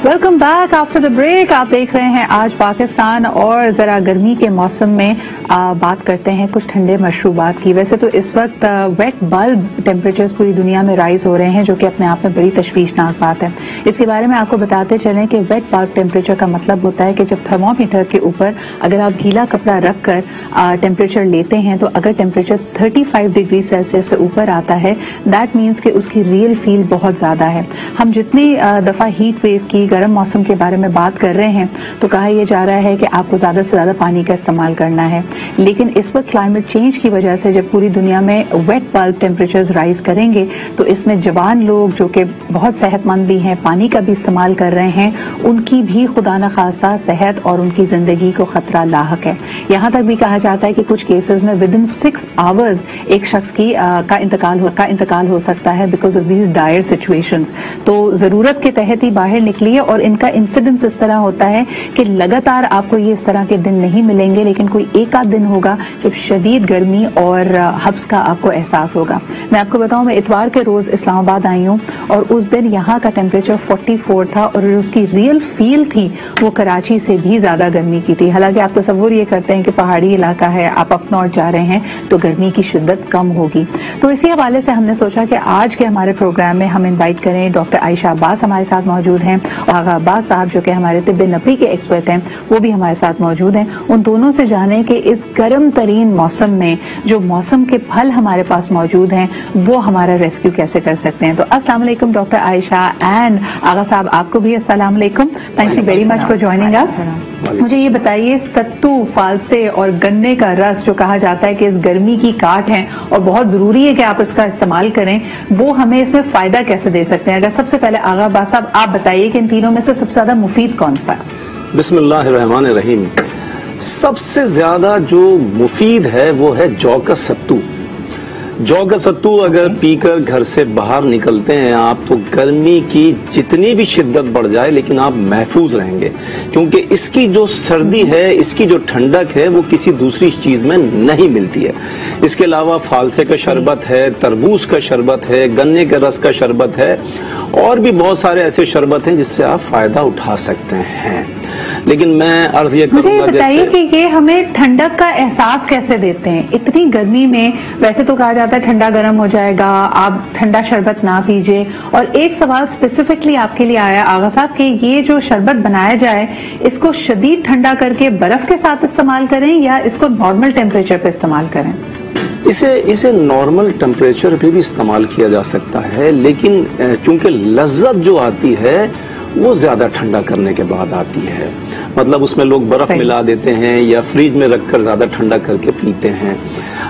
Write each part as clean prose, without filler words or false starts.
Welcome back after the break. आप देख रहे हैं आज पाकिस्तान, और जरा गर्मी के मौसम में बात करते हैं कुछ ठंडे मशरूबात की। वैसे तो इस वक्त वेट बल्ब टेम्परेचर्स पूरी दुनिया में राइज हो रहे हैं, जो कि अपने आप में बड़ी तशवीशनाक बात है। इसके बारे में आपको बताते चलें कि वेट बल्ब टेम्परेचर का मतलब होता है कि जब थर्मोमीटर के ऊपर अगर आप गीला कपड़ा रख कर टेम्परेचर लेते हैं, तो अगर टेम्परेचर 35 डिग्री सेल्सियस से ऊपर आता है, दैट मीन्स कि उसकी रियल फील बहुत ज्यादा है। हम जितनी दफा हीट वेव की गर्म मौसम के बारे में बात कर रहे हैं, तो कहा यह जा रहा है कि आपको ज्यादा से ज्यादा पानी का इस्तेमाल करना है। लेकिन इस वक्त क्लाइमेट चेंज की वजह से जब पूरी दुनिया में वेट बल्ब टेम्परेचर्स राइज करेंगे, तो इसमें जवान लोग जो कि बहुत सेहतमंद भी हैं, पानी का भी इस्तेमाल कर रहे हैं, उनकी भी खुदा न खासा सेहत और उनकी जिंदगी को खतरा लाहक है। यहाँ तक भी कहा जाता है कि कुछ केसेस में विद इन 6 आवर्स एक शख्स की का इंतकाल हो सकता है because of these dire situations. तो जरूरत के तहत ही बाहर निकलिए, और इनका इंसिडेंस इस तरह होता है कि लगातार आपको ये इस तरह के दिन नहीं मिलेंगे, लेकिन कोई एक आध दिन होगा जब शदीद गर्मी और हब्स का आपको एहसास होगा। मैं आपको बताऊं, मैं इतवार के रोज इस्लामाबाद आई हूं, और उस दिन यहाँ का टेम्परेचर 44 था, और उसकी रियल फील थी वो कराची से भी ज्यादा गर्मी की थी। हालांकि आप तसव्वुर ये करते हैं कि पहाड़ी इलाका है, आप अप नॉर्थ जा रहे हैं, तो गर्मी की शिद्दत कम होगी। तो इसी हवाले से हमने सोचा कि आज के हमारे प्रोग्राम में हम इन्वाइट करें डॉक्टर आयशा अब्बास हमारे साथ मौजूद हैं, और आगा अब्बास साहब जो कि हमारे तिब्बे नबी के एक्सपर्ट हैं, वो भी हमारे साथ मौजूद हैं। उन दोनों से जाने कि इस गर्म तरीन मौसम में जो मौसम के फल हमारे पास मौजूद हैं, वो हमारा रेस्क्यू कैसे कर सकते हैं। तो अस्सलाम वालेकुम डॉक्टर आयशा, एंड आगा साहब आपको भी अस्सलाम वालेकुम। Thank you very much for joining us. मुझे ये बताइए, सत्तू, फालसे और गन्ने का रस जो कहा जाता है कि इस गर्मी की काट है और बहुत जरूरी है कि आप इसका इस्तेमाल करें, वो हमें इसमें फायदा कैसे दे सकते हैं? अगर सबसे पहले आगा अब्बास साहब आप बताइए कि इन तीनों में से सबसे ज्यादा मुफीद कौन सा है? बिस्मिल्लाहिर्रहमानिर्रहीम। सबसे ज्यादा जो मुफीद है वो है जौ का सत्तू। जौ का सत्तू अगर पीकर घर से बाहर निकलते हैं आप, तो गर्मी की जितनी भी शिद्दत बढ़ जाए लेकिन आप महफूज रहेंगे, क्योंकि इसकी जो सर्दी है, इसकी जो ठंडक है, वो किसी दूसरी चीज में नहीं मिलती है। इसके अलावा फालसे का शरबत है, तरबूज का शरबत है, गन्ने के रस का शरबत है, और भी बहुत सारे ऐसे शरबत हैं जिससे आप फायदा उठा सकते हैं। लेकिन मैं अर्ज ये करूंगा, मुझे बताइए कि ये हमें ठंडक का एहसास कैसे देते हैं इतनी गर्मी में? वैसे तो कहा जाता है ठंडा गर्म हो जाएगा, आप ठंडा शरबत ना पीजिए। और एक सवाल स्पेसिफिकली आपके लिए आया आगा साहब कि ये जो शरबत बनाया जाए, इसको शदीद ठंडा करके बर्फ के साथ इस्तेमाल करें या इसको नॉर्मल टेम्परेचर पे इस्तेमाल करें? इसे नॉर्मल टेम्परेचर पे भी इस्तेमाल किया जा सकता है, लेकिन चूंकि लज्जत जो आती है वो ज्यादा ठंडा करने के बाद आती है। मतलब उसमें लोग बर्फ मिला देते हैं या फ्रिज में रखकर ज्यादा ठंडा करके पीते हैं।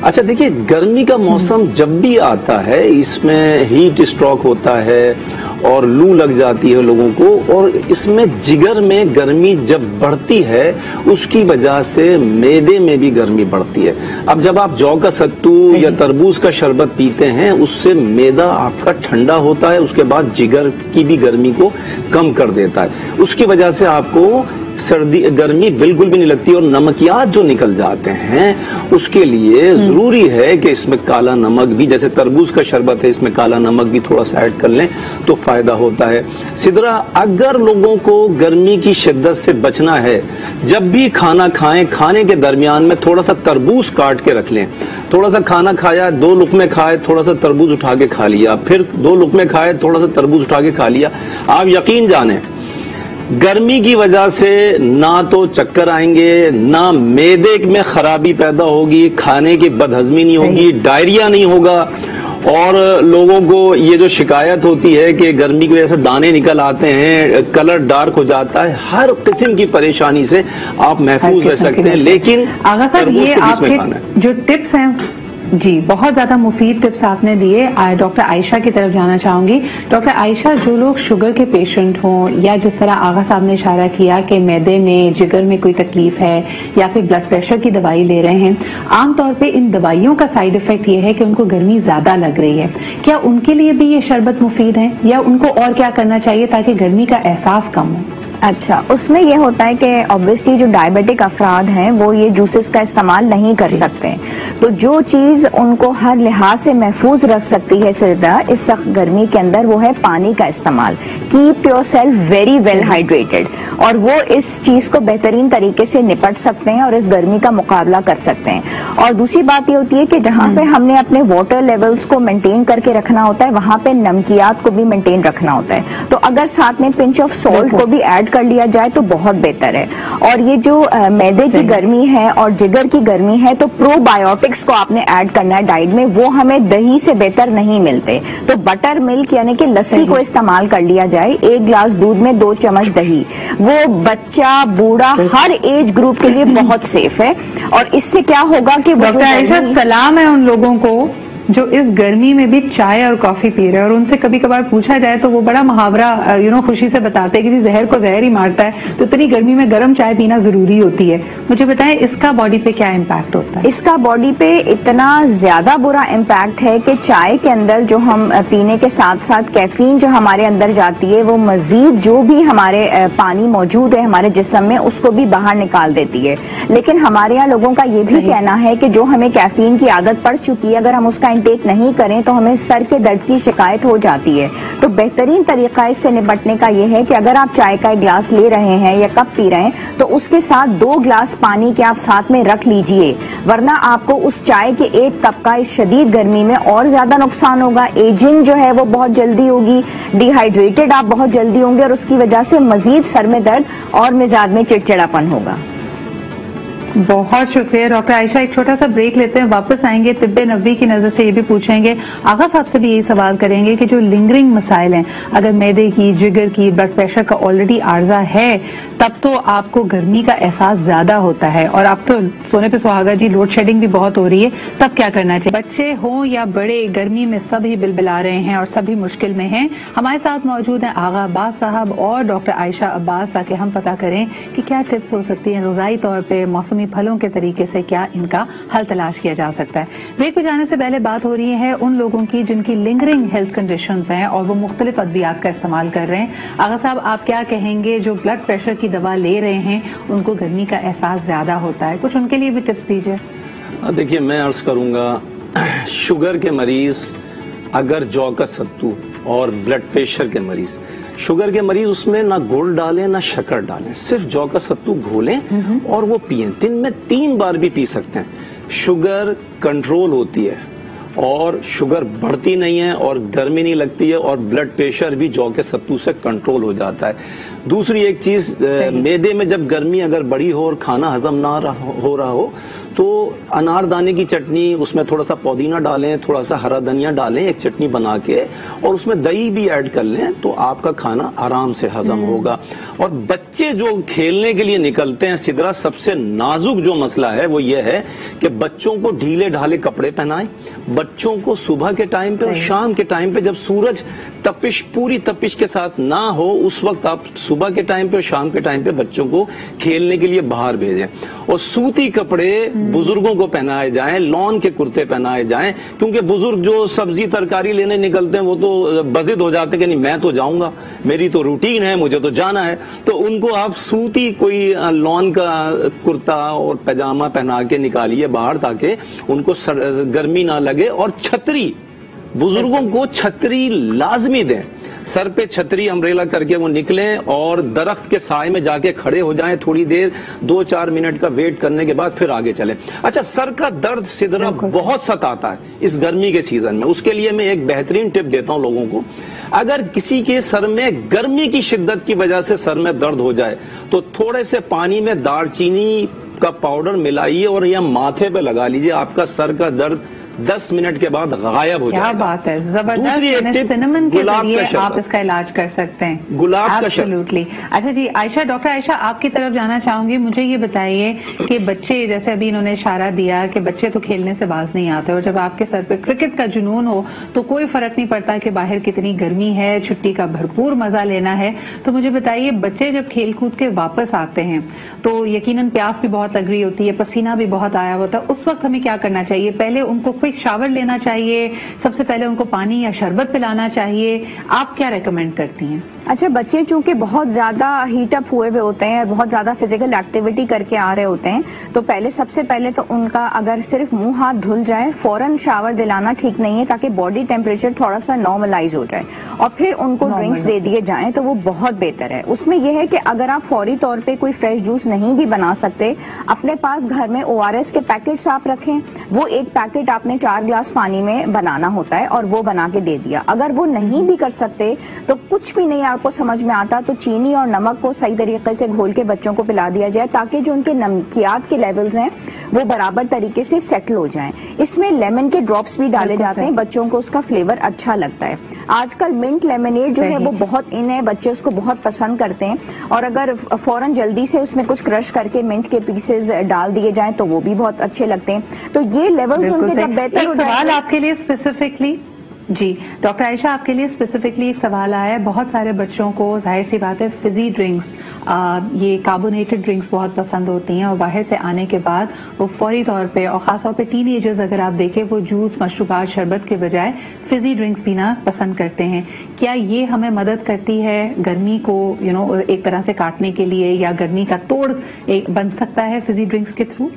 अच्छा देखिए, गर्मी का मौसम जब भी आता है, इसमें हीट स्ट्रोक होता है और लू लग जाती है लोगों को, और इसमें जिगर में गर्मी जब बढ़ती है, उसकी वजह से मैदे में भी गर्मी बढ़ती है। अब जब आप जौ का सत्तू या तरबूज का शरबत पीते हैं, उससे मैदा आपका ठंडा होता है, उसके बाद जिगर की भी गर्मी को कम कर देता है। उसकी वजह से आपको गर्मी बिल्कुल भी नहीं लगती, और नमकियात जो निकल जाते हैं उसके लिए जरूरी है कि इसमें काला नमक भी, जैसे तरबूज का शरबत है, इसमें काला नमक भी थोड़ा सा ऐड कर लें तो फायदा होता है। सिदरा, अगर लोगों को गर्मी की शिद्दत से बचना है, जब भी खाना खाएं, खाने के दरमियान में थोड़ा सा तरबूज काट के रख लें। थोड़ा सा खाना खाया, 2 लुकमे खाए, थोड़ा सा तरबूज उठा के खा लिया, फिर 2 लुकमे खाए, थोड़ा सा तरबूज उठा के खा लिया। आप यकीन जाने, गर्मी की वजह से ना तो चक्कर आएंगे, ना मैदे में खराबी पैदा होगी, खाने की बदहजमी नहीं होगी, डायरिया नहीं होगा। और लोगों को ये जो शिकायत होती है कि गर्मी की वजह से दाने निकल आते हैं, कलर डार्क हो जाता है, हर किस्म की परेशानी से आप महफूज रह सकते हैं। लेकिन आगा साहब, ये आपके जो टिप्स हैं, जी बहुत ज्यादा मुफीद टिप्स आपने दिए। डॉक्टर आयशा की तरफ जाना चाहूंगी। डॉक्टर आयशा, जो लोग शुगर के पेशेंट हों, या जिस तरह आगा साहब ने इशारा किया कि मैदे में, जिगर में कोई तकलीफ है, या फिर ब्लड प्रेशर की दवाई ले रहे हैं, आमतौर पे इन दवाइयों का साइड इफेक्ट ये है कि उनको गर्मी ज्यादा लग रही है। क्या उनके लिए भी ये शरबत मुफीद है, या उनको और क्या करना चाहिए ताकि गर्मी का एहसास कम हो? اچھا، اس میں یہ ہوتا ہے کہ obviously جو ڈائبیٹک افراد ہیں وہ یہ جوسز کا استعمال نہیں کر سکتے، تو جو چیز ان کو ہر لحاظ سے محفوظ رکھ سکتی ہے سردا اس سخت گرمی کے اندر وہ ہے پانی کا استعمال. Keep yourself very well hydrated, اور وہ اس چیز کو بہترین طریقے سے نپٹ سکتے ہیں اور اس گرمی کا مقابلہ کر سکتے ہیں. اور دوسری بات یہ ہوتی ہے کہ جہاں پہ ہم نے اپنے واٹر لیولز کو مینٹین کر کے رکھنا ہوتا ہے وہاں پہ نمکیات کو بھی مینٹین رکھنا ہوتا ہے، تو اگر ساتھ میں پنچ آف سالٹ کو بھی ایڈ کر لیا جائے تو بہت بہتر ہے. اور یہ جو میدے کی گرمی ہے اور جگر کی گرمی ہے تو پرو بایوٹکس کو آپ نے ایڈ کرنا ہے ڈائٹ میں، وہ ہمیں دہی سے بہتر نہیں ملتے. تو بٹر ملک یعنی کہ لسی کو استعمال کر لیا جائے، 1 گلاس دودھ میں 2 چمچ دہی، وہ بچہ بوڑھا ہر ایج گروپ کے لیے بہت سیف ہے. اور اس سے کیا ہوگا کہ ڈاکٹر عائشہ سلام ہے ان لوگوں کو جو اس گرمی میں بھی چائے اور کافی پی رہے ہیں، اور ان سے کبھی کبھار پوچھا جائے تو وہ بڑا محاورہ خوشی سے بتاتے ہیں کہ زہر کو زہر ہی مارتا ہے، تو اتنی گرمی میں گرم چائے پینا ضروری ہوتی ہے. مجھے بتائیں اس کا باڈی پہ کیا امپیکٹ ہوتا ہے؟ اس کا باڈی پہ اتنا زیادہ برا امپیکٹ ہے کہ چائے کے اندر جو ہم پینے کے ساتھ ساتھ کیفین جو ہمارے اندر جاتی ہے وہ مزید جو بھی ہمارے پانی موجود ہے ہمارے جسم میں اس کو بھی باہر نکال دیتی ہے. لیکن ہمارے یہاں لوگوں کا یہ بھی کہنا ہے کہ جو ہمیں کیفین کی عادت پڑ چکی ہے اگر ہم اس کا انٹیک نہیں کریں تو ہمیں سر کے درد کی شکایت ہو جاتی ہے. تو بہترین طریقہ اس سے نپٹنے کا یہ ہے کہ اگر آپ چائے کا 1 گلاس لے رہے ہیں یا کپ پی رہے ہیں تو اس کے ساتھ 2 گلاس پانی کے آپ ساتھ میں رکھ لیجئے، ورنہ آپ کو اس چائے کے 1 کپ کا اس شدید گرمی میں اور زیادہ نقصان ہوگا. ایجنگ جو ہے وہ بہت جلدی ہوگی، ڈی ہائیڈریٹڈ آپ بہت جلدی ہوں گے، اور اس کی وجہ سے مزید سر میں درد اور مزاج میں چڑچڑاپن ہوگا. بہت شکریہ ڈاکٹر عائشہ. ایک چھوٹا سا بریک لیتے ہیں، واپس آئیں گے. طب نبوی کی نظر سے یہ بھی پوچھیں گے، آغا صاحب سے بھی یہی سوال کریں گے کہ جو لنگرنگ مسائل ہیں، اگر میدے کی، جگر کی، بلڈ پریشر کا آلریڈی عارضہ ہے تب تو آپ کو گرمی کا احساس زیادہ ہوتا ہے، اور اب تو سونے پہ سہاگا جی لوڈ شیڈنگ بھی بہت ہو رہی ہے، تب کیا کرنا چاہیے؟ بچے ہوں یا بڑے، گرمی میں سبھی بلبلا رہے ہیں اور سبھی مشکل میں ہیں. ہمارے ساتھ موجود ہیں آغا عباس صاحب اور ڈاکٹر عائشہ عباس، تاکہ ہم پتہ کریں کہ کیا ٹپس ہو سکتی ہیں غذائی طور پہ، موسمی پھلوں کے طریقے سے کیا ان کا حل تلاش کیا جا سکتا ہے. بریک پہ جانے سے پہلے بات ہو رہی ہے ان لوگوں کی جن کی لنگرنگ ہیلتھ کنڈیشنز ہیں اور وہ مختلف ادویات کا استعمال کر رہے ہیں. آغا صاحب آپ کیا کہیں گے جو بلڈ پریشر کی دوا لے رہے ہیں ان کو گرمی کا احساس زیادہ ہوتا ہے، کچھ ان کے لیے بھی ٹپس دیجیے. دیکھیے میں عرض کروں گا، شوگر کے مریض اگر جو کا ستو اور بلڈ پریشر کے مریض، شوگر کے مریض اس میں نہ گڑ ڈالیں نہ شکر ڈالیں، صرف جو کا ستو گھولیں اور وہ پئیں. دن میں 3 بار بھی پی سکتے ہیں. شوگر کنٹرول ہوتی ہے اور شوگر بڑھتی نہیں ہے اور گرمی نہیں لگتی ہے، اور بلڈ پریشر بھی جو کے ستو سے کنٹرول ہو جاتا ہے. دوسری ایک چیز، میدے میں جب گرمی اگر بڑی ہو اور کھانا ہضم نہ ہو رہا ہو تو انار دانے کی چٹنی، اس میں تھوڑا سا پودینہ ڈالیں، تھوڑا سا ہرا دھنیا ڈالیں، ایک چٹنی بنا کے اور اس میں دہی بھی ایڈ کر لیں تو آپ کا کھانا آرام سے ہضم ہوگا. اور بچے جو کھیلنے کے لیے نکلتے ہیں، سدرا سب سے نازک جو مسئلہ ہے وہ یہ ہے کہ بچوں کو ڈھیلے ڈھالے کپڑے پہنائیں. بچوں کو صبح کے ٹائم پہ اور شام کے ٹائم پہ جب سورج تپش پوری تپش کے ساتھ نہ ہو اس وقت آپ صبح کے ٹائم پہ اور شام کے ٹائم پہ بچوں کو کھیلنے کے لیے باہر بھیجیں. اور سوتی کپڑے بزرگوں کو پہنائے جائیں، لون کے کرتے پہنائے جائیں، کیونکہ بزرگ جو سبزی ترکاری لینے نکلتے ہیں وہ تو بضد ہو جاتے ہیں کہ نہیں میں تو جاؤں گا، میری تو روٹین ہے، مجھے تو جانا ہے. تو ان کو آپ سوتی کوئی لون کا کرتا اور پیجامہ پہنا کے نکالیے باہر تاکہ ان کو گرمی نہ لگے. اور چھتری، بزرگوں کو چھتری لازمی دیں، سر پہ چھتری امبریلا کر کے وہ نکلیں اور درخت کے سائے میں جا کے کھڑے ہو جائیں تھوڑی دیر، 2-4 منٹ کا ویٹ کرنے کے بعد پھر آگے چلیں. اچھا، سر کا درد سدرا بہت ستاتا ہے اس گرمی کے سیزن میں. اس کے لیے میں ایک بہترین ٹپ دیتا ہوں لوگوں کو. اگر کسی کے سر میں گرمی کی شدت کی وجہ سے سر میں درد ہو جائے تو تھوڑے سے پانی میں دار چینی کا پاؤڈر ملائیے اور یا ماتھے پہ لگا لیجئے، آپ کا سر کا درد 10 منٹ کے بعد غائب ہو جائے گا. کیا بات ہے، زبردست. سنمن کے ذریعے آپ اس کا علاج کر سکتے ہیں. گلاب کا شربت. اچھا جی عائشہ، ڈاکٹر عائشہ آپ کی طرف جانا چاہوں گی. مجھے یہ بتائیے کہ بچے، جیسے ابھی انہوں نے اشارہ دیا کہ بچے تو کھیلنے سے باز نہیں آتے، اور جب آپ کے سر پہ کرکٹ کا جنون ہو تو کوئی فرق نہیں پڑتا کہ باہر کتنی گرمی ہے، چھٹی کا بھرپور مزہ لینا ہے. تو مجھے بتائیے بچے جب کھیل کود کے واپس آتے ہیں تو یقیناً پیاس بھی بہت لگ رہی ہوتی ہے، پسینہ بھی بہت آیا ہوتا ہے، اس وقت ہمیں کیا کرنا چاہیے؟ پہلے ان کو क्विक शावर लेना चाहिए, सबसे पहले उनको पानी या शरबत पिलाना चाहिए, आप क्या रेकमेंड करती हैं? अच्छा, बच्चे चूंकि बहुत ज्यादा हीट अप हुए हुए होते हैं, बहुत ज्यादा फिजिकल एक्टिविटी करके आ रहे होते हैं, तो सबसे पहले तो उनका अगर सिर्फ मुंह हाथ धुल जाए, फौरन शावर दिलाना ठीक नहीं है, ताकि बॉडी टेम्परेचर थोड़ा सा नॉर्मलाइज हो जाए, और फिर उनको ड्रिंक्स दे दिए जाएं तो वो बहुत बेहतर है। उसमें यह है कि अगर आप फौरी तौर पे कोई फ्रेश जूस नहीं भी बना सकते, अपने पास घर में ORS के पैकेट्स आप रखें, वो एक पैकेट आपने 4 ग्लास पानी में बनाना होता है और वो बना के दे दिया। अगर वो नहीं भी कर सकते तो कुछ भी नहीं आपको समझ में आता तो चीनी और नमक को सही तरीके से घोल के बच्चों को पिला दिया जाए, ताकि जो उनके नमकियात के लेवल्स हैं वो बराबर तरीके से सेटल हो जाएं। इसमें लेमन के ड्रॉप्स भी डाले जाते हैं, बच्चों को उसका फ्लेवर अच्छा लगता है। आजकल मिंट लेमनेड जो है वो बहुत इन है, बच्चे उसको बहुत पसंद करते हैं, और अगर फौरन जल्दी से उसमें कुछ क्रश करके मिंट के पीसेस डाल दिए जाएं तो वो भी बहुत अच्छे लगते हैं। तो ये लेवल्स उनके जब बेहतर हो जाए। सवाल आपके लिए स्पेसिफिकली जी डॉक्टर आयशा, आपके लिए स्पेसिफिकली एक सवाल आया है। बहुत सारे बच्चों को जाहिर सी बात है फिजी ड्रिंक्स, ये कार्बोनेटेड ड्रिंक्स बहुत पसंद होती हैं, और बाहर से आने के बाद वो फौरी तौर पे, और खासतौर पे टीनेजर्स अगर आप देखें, वो जूस, मशरूबात, शरबत के बजाय फिजी ड्रिंक्स पीना पसंद करते हैं। क्या ये हमें मदद करती है गर्मी को एक तरह से काटने के लिए, या गर्मी का तोड़ बन सकता है फिजी ड्रिंक्स के थ्रू?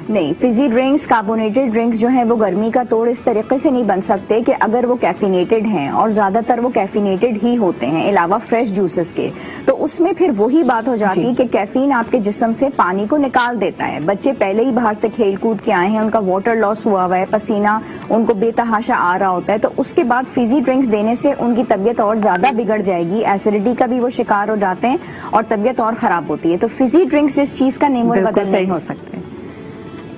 नहीं, फिजी ड्रिंक्स, कार्बोनेटेड ड्रिंक्स जो है वो गर्मी का तोड़ इस तरीके से नहीं बन सकते कि अगर वो कैफिनेटेड हैं, और ज्यादातर वो कैफिनेटेड ही होते हैं अलावा फ्रेश जूसेस के, तो उसमें फिर वही बात हो जाती है कि कैफीन आपके जिस्म से पानी को निकाल देता है। बच्चे पहले ही बाहर से खेल कूद के आए हैं, उनका वाटर लॉस हुआ हुआ है, पसीना उनको बेतहाशा आ रहा होता है, तो उसके बाद फिजी ड्रिंक्स देने से उनकी तबीयत और ज्यादा बिगड़ जाएगी, एसिडिटी का भी वो शिकार हो जाते हैं और तबीयत और खराब होती है। तो फिजी ड्रिंक्स इस चीज का नेमो बदल नहीं हो सकते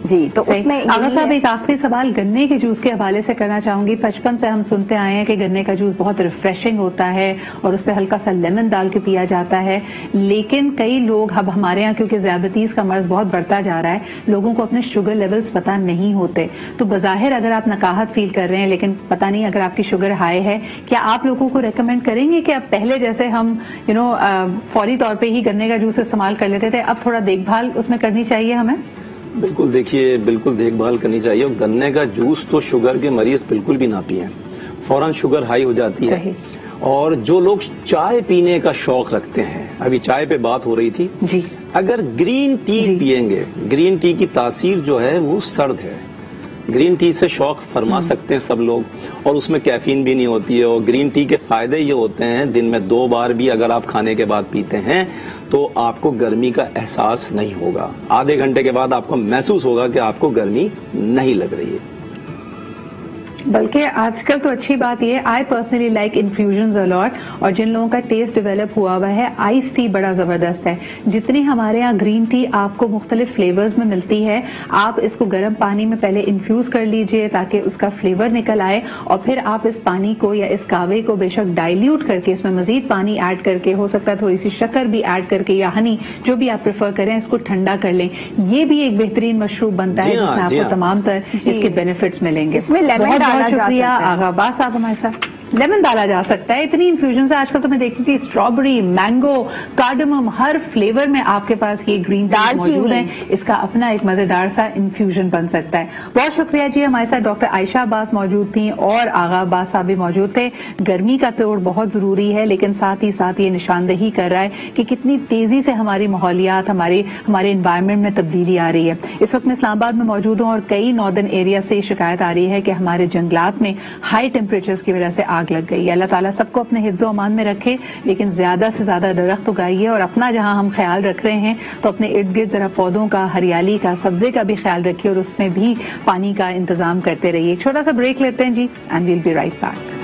जी। तो उसमें आगा साहब, एक आखिरी सवाल गन्ने के जूस के हवाले से करना चाहूंगी। बचपन से हम सुनते आए हैं कि गन्ने का जूस बहुत रिफ्रेशिंग होता है और उस पर हल्का सा लेमन डाल के पिया जाता है, लेकिन कई लोग, अब हमारे यहाँ क्योंकि ज़ियादतीज़ का मर्ज बहुत बढ़ता जा रहा है, लोगों को अपने शुगर लेवल्स पता नहीं होते, तो बज़ाहिर अगर आप नकाहत फील कर रहे हैं लेकिन पता नहीं अगर आपकी शुगर हाई है, क्या आप लोगों को रेकमेंड करेंगे कि अब पहले जैसे हम फौरी तौर पर ही गन्ने का जूस इस्तेमाल कर लेते थे, अब थोड़ा देखभाल उसमें करनी चाहिए हमें? बिल्कुल, देखिए, बिल्कुल देखभाल करनी चाहिए। और गन्ने का जूस तो शुगर के मरीज बिल्कुल भी ना पिएं, फौरन शुगर हाई हो जाती है। और जो लोग चाय पीने का शौक रखते हैं, अभी चाय पे बात हो रही थी जी, अगर ग्रीन टी पिएंगे, ग्रीन टी की तासीर जो है वो सर्द है, ग्रीन टी से शौक फरमा सकते हैं सब लोग, और उसमें कैफीन भी नहीं होती है। और ग्रीन टी के फायदे ये होते हैं, दिन में 2 बार भी अगर आप खाने के बाद पीते हैं तो आपको गर्मी का एहसास नहीं होगा। आधे घंटे के बाद आपको महसूस होगा कि आपको गर्मी नहीं लग रही है। बल्कि आजकल तो अच्छी बात ये, I personally like infusions a lot, और जिन लोगों का टेस्ट डेवलप हुआ हुआ है, आइस टी बड़ा जबरदस्त है। जितनी हमारे यहाँ ग्रीन टी आपको मुख्तलिफ फ्लेवर्स में मिलती है, आप इसको गर्म पानी में पहले इन्फ्यूज कर लीजिए ताकि उसका फ्लेवर निकल आए, और फिर आप इस पानी को या इस कावे को बेशक डाइल्यूट करके, इसमें मजीद पानी ऐड करके, हो सकता है थोड़ी सी शक्कर भी ऐड करके या हनी, जो भी आप प्रेफर करें, इसको ठंडा कर लें। ये भी एक बेहतरीन मशरूब बनता है जिसमें आपको तमाम तरह इसके बेनिफिट्स मिलेंगे। इसमें लेमन बहुत शुक्रिया आगा अब्बास साहब हमारे साथ। लेमन डाला जा सकता है, इतनी इन्फ्यूजन है आजकल, तो मैं देखती थी स्ट्रॉबेरी, मैंगो, कार्डमम, हर फ्लेवर में आपके पास ये ग्रीन टी मौजूद है, इसका अपना एक मजेदार सा इन्फ्यूजन बन सकता है। बहुत शुक्रिया जी। हमारे साथ डॉक्टर आयशा अब्बास मौजूद थी और आगा अब्बास साहब भी मौजूद थे। गर्मी का तोड़ बहुत जरूरी है, लेकिन साथ ही साथ ये निशानदेही कर रहा है कि कितनी तेजी से हमारी माहौलियात, हमारे एनवायरमेंट में तब्दीली आ रही है। इस वक्त मैं इस्लामाबाद में मौजूद हूँ और कई नॉर्दर्न एरिया से शिकायत आ रही है कि हमारे जंगलात में हाई टेम्परेचर्स की वजह से आग लग गई है। अल्लाह ताला सबको अपने हिफ्ज़ो अमान में रखे, लेकिन ज्यादा से ज्यादा दरख्त उगाइए, और अपना जहां हम ख्याल रख रहे हैं तो अपने इर्द गिर्द जरा पौधों का, हरियाली का, सब्जे का भी ख्याल रखिए, और उसमें भी पानी का इंतजाम करते रहिए। छोटा सा ब्रेक लेते हैं जी, and we'll be right back.